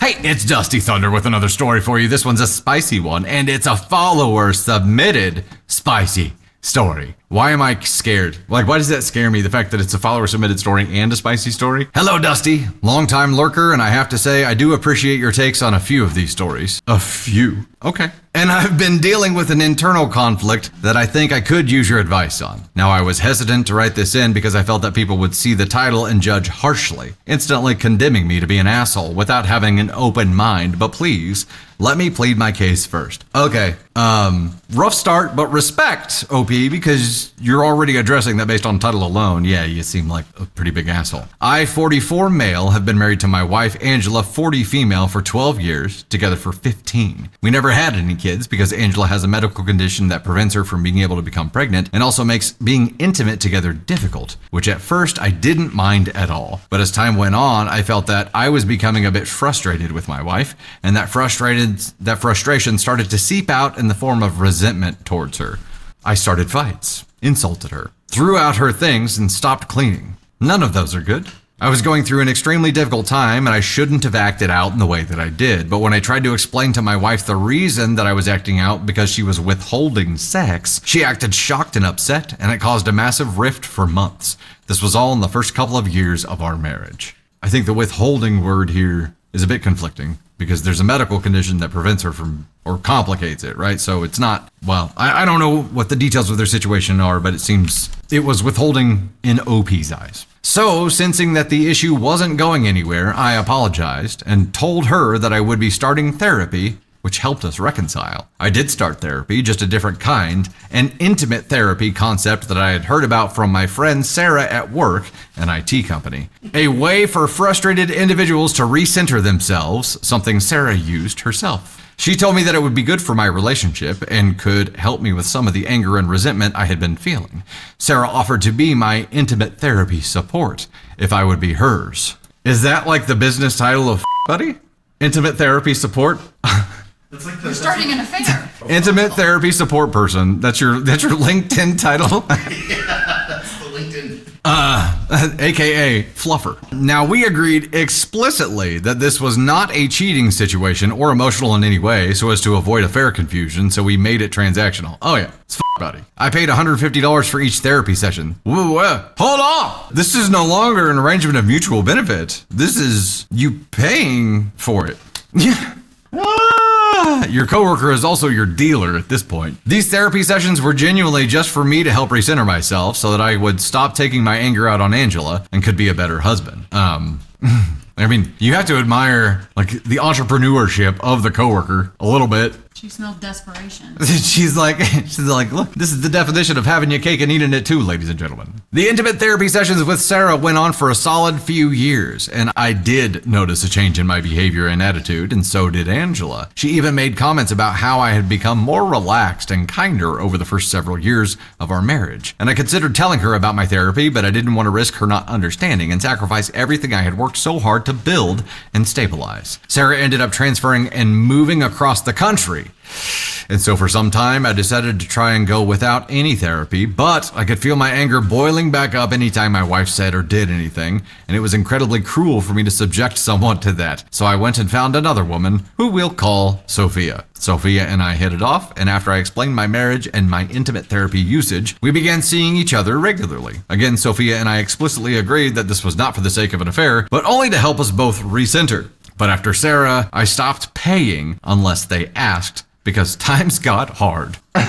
Hey, it's Dusty Thunder with another story for you. This one's a spicy one, and it's a follower-submitted spicy story. Why am I scared? Like, why does that scare me? The fact that it's a follower-submitted story and a spicy story? Hello, Dusty. Long-time lurker, and I have to say, I do appreciate your takes on a few of these stories. A few? Okay. And I've been dealing with an internal conflict that I think I could use your advice on. Now, I was hesitant to write this in because I felt that people would see the title and judge harshly, instantly condemning me to be an asshole without having an open mind, but please, let me plead my case first. Okay, rough start, but respect, OP, because you're already addressing that based on title alone. Yeah, you seem like a pretty big asshole. I, 44 male, have been married to my wife, Angela, 40 female, for 12 years, together for 15. We never had any kids because Angela has a medical condition that prevents her from being able to become pregnant and also makes being intimate together difficult, which at first I didn't mind at all. But as time went on, I felt that I was becoming a bit frustrated with my wife, and that frustration started to seep out in the form of resentment towards her. I started fights, insulted her, threw out her things, and stopped cleaning. None of those are good. I was going through an extremely difficult time and I shouldn't have acted out in the way that I did, but when I tried to explain to my wife the reason that I was acting out because she was withholding sex, she acted shocked and upset, and it caused a massive rift for months. This was all in the first couple of years of our marriage. I think the withholding word here is a bit conflicting because there's a medical condition that prevents her from, or complicates it, right? So it's not, well, I don't know what the details of their situation are, but it seems it was withholding in OP's eyes. So, sensing that the issue wasn't going anywhere, I apologized and told her that I would be starting therapy, which helped us reconcile. I did start therapy, just a different kind, an intimate therapy concept that I had heard about from my friend Sarah at work, an IT company. A way for frustrated individuals to recenter themselves, something Sarah used herself. She told me that it would be good for my relationship and could help me with some of the anger and resentment I had been feeling. Sarah offered to be my intimate therapy support if I would be hers. Is that like the business title of buddy? Intimate therapy support? You're starting an affair. Intimate therapy support person. That's your LinkedIn title? Yeah, that's the LinkedIn. AKA Fluffer. Now, we agreed explicitly that this was not a cheating situation or emotional in any way so as to avoid affair confusion, so we made it transactional. Oh yeah, it's buddy. I paid $150 for each therapy session. Hold on! This is no longer an arrangement of mutual benefit. This is you paying for it. Yeah. Your coworker is also your dealer at this point. These therapy sessions were genuinely just for me to help recenter myself so that I would stop taking my anger out on Angela and could be a better husband. I mean, you have to admire like the entrepreneurship of the coworker a little bit. She smelled desperation. She's like, look, this is the definition of having your cake and eating it too, ladies and gentlemen. The intimate therapy sessions with Sarah went on for a solid few years, and I did notice a change in my behavior and attitude, and so did Angela. She even made comments about how I had become more relaxed and kinder over the first several years of our marriage. And I considered telling her about my therapy, but I didn't want to risk her not understanding and sacrifice everything I had worked so hard to build and stabilize. Sarah ended up transferring and moving across the country. And so for some time, I decided to try and go without any therapy, but I could feel my anger boiling back up anytime my wife said or did anything, and it was incredibly cruel for me to subject someone to that. So I went and found another woman, who we'll call Sophia. Sophia and I hit it off, and after I explained my marriage and my intimate therapy usage, we began seeing each other regularly. Again, Sophia and I explicitly agreed that this was not for the sake of an affair, but only to help us both recenter. But after Sarah, I stopped paying unless they asked, because times got hard. So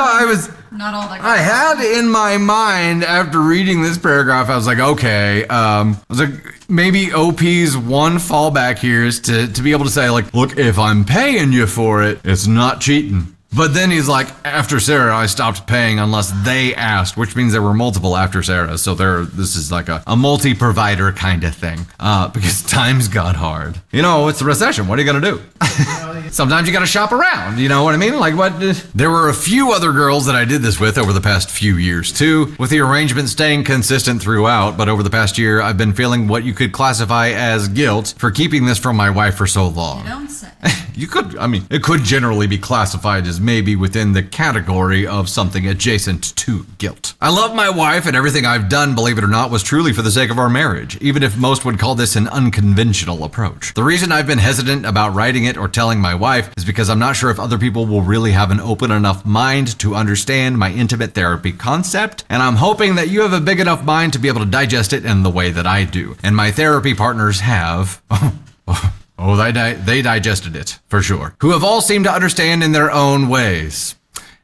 I had in my mind after reading this paragraph, I was like, okay, maybe OP's one fallback here is to be able to say like, look, if I'm paying you for it, it's not cheating. But then he's like, after Sarah, I stopped paying unless they asked, which means there were multiple after Sarah. So this is like a multi-provider kind of thing, because times got hard. You know, it's a recession. What are you going to do? Sometimes you got to shop around. You know what I mean? Like what? There were a few other girls that I did this with over the past few years too, with the arrangement staying consistent throughout. But over the past year, I've been feeling what you could classify as guilt for keeping this from my wife for so long. You don't say. You could, I mean, it could generally be classified as as maybe within the category of something adjacent to guilt. I love my wife, and everything I've done, believe it or not, was truly for the sake of our marriage, even if most would call this an unconventional approach. The reason I've been hesitant about writing it or telling my wife is because I'm not sure if other people will really have an open enough mind to understand my intimate therapy concept, and I'm hoping that you have a big enough mind to be able to digest it in the way that I do. And my therapy partners have. Oh, they digested it, for sure. Who have all seemed to understand in their own ways.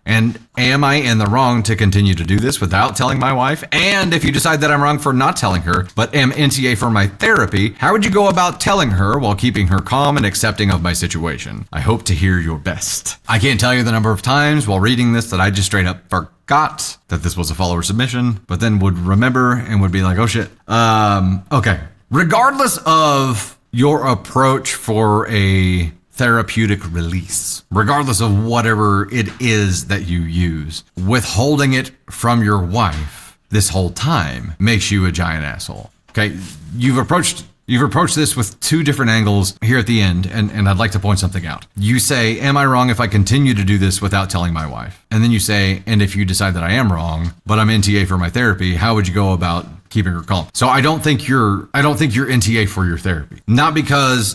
And am I in the wrong to continue to do this without telling my wife? And if you decide that I'm wrong for not telling her, but am NTA for my therapy, how would you go about telling her while keeping her calm and accepting of my situation? I hope to hear your best. I can't tell you the number of times while reading this that I just straight up forgot that this was a follower submission, but then would remember and would be like, oh shit. Okay. Regardless of your approach for a therapeutic release, regardless of whatever it is that you use, withholding it from your wife this whole time makes you a giant asshole. Okay, you've approached this with two different angles here at the end, and I'd like to point something out. You say, am I wrong if I continue to do this without telling my wife? And then you say, and if you decide that I am wrong, but I'm NTA for my therapy, how would you go about keeping her calm? So I don't think you're NTA for your therapy. Not because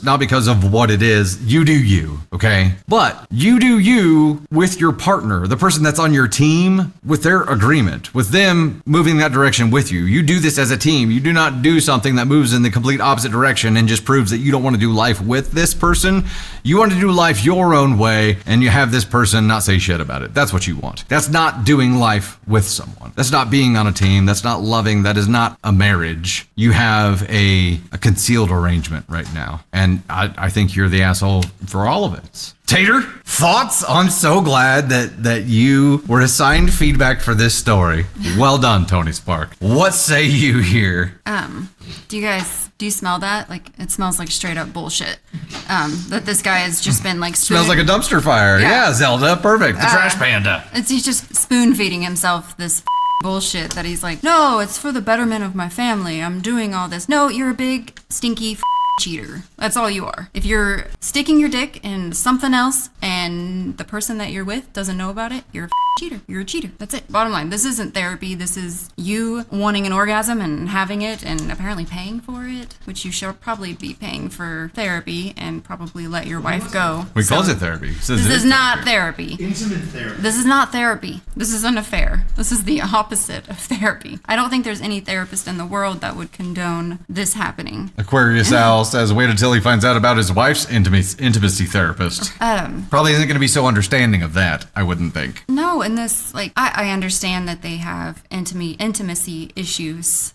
of what it is. You do you, okay? But you do you with your partner, the person that's on your team, with their agreement, with them moving that direction with you. You do this as a team. You do not do something that moves in the complete opposite direction and just proves that you don't want to do life with this person. You want to do life your own way, and you have this person not say shit about it. That's what you want. That's not doing life with someone. That's not being on a team. That's not loving. That is not a marriage. You have a concealed arrangement right now. And I think you're the asshole for all of it. Tater, thoughts? I'm so glad that you were assigned feedback for this story. Well done, Tony Spark. What say you here? Do you smell that? Like, it smells like straight up bullshit. That this guy has just been like Smells like a dumpster fire. Yeah, Zelda, perfect. The trash panda. He's just spoon feeding himself this bullshit that he's like, no, it's for the betterment of my family. I'm doing all this. No, you're a big stinky cheater. That's all you are. If you're sticking your dick in something else and the person that you're with doesn't know about it, you're a cheater. You're a cheater. That's it. Bottom line, this isn't therapy. This is you wanting an orgasm and having it and apparently paying for it, which you should probably be paying for therapy and probably let your wife go. We calls it therapy. This is not therapy. Intimate therapy. This is not therapy. This is an affair. This is the opposite of therapy. I don't think there's any therapist in the world that would condone this happening. Aquarius Al says, wait until he finds out about his wife's intimacy therapist. Probably isn't going to be so understanding of that, I wouldn't think. No, and this, like, I understand that they have intimacy issues,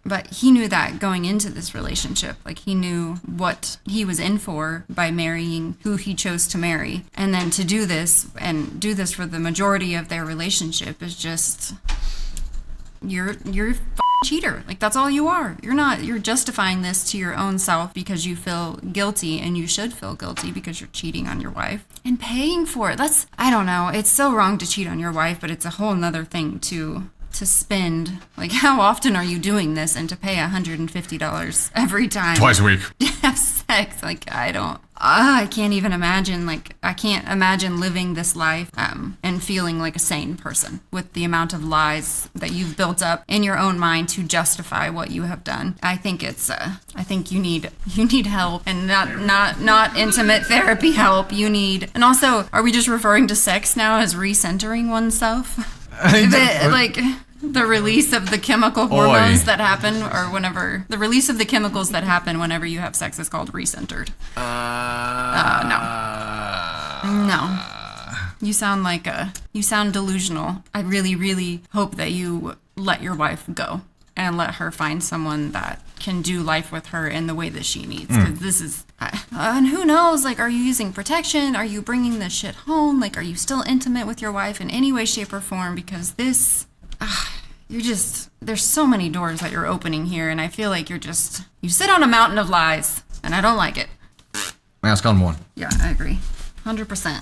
but he knew that going into this relationship. Like, he knew what he was in for by marrying who he chose to marry. And then to do this, and do this for the majority of their relationship, is just, you're a cheater. Like, that's all you are. You're justifying this to your own self because you feel guilty, and you should feel guilty because you're cheating on your wife and paying for it. I don't know. It's so wrong to cheat on your wife, but it's a whole nother thing to spend. Like, how often are you doing this and to pay $150 every time? Twice a week. To have sex. Like, I can't even imagine, like, I can't imagine living this life and feeling like a sane person with the amount of lies that you've built up in your own mind to justify what you have done. I think you need help, and not intimate therapy help. And also, are we just referring to sex now as recentering oneself? The release of the chemical hormones that happen, or the release of the chemicals that happen whenever you have sex is called recentered. No. You sound delusional. I really, really hope that you let your wife go and let her find someone that can do life with her in the way that she needs. Because this is, and who knows, like, are you using protection? Are you bringing this shit home? Like, are you still intimate with your wife in any way, shape, or form? Because this, there's so many doors that you're opening here, and I feel like you sit on a mountain of lies, and I don't like it. Mask on one. Yeah, I agree. 100%.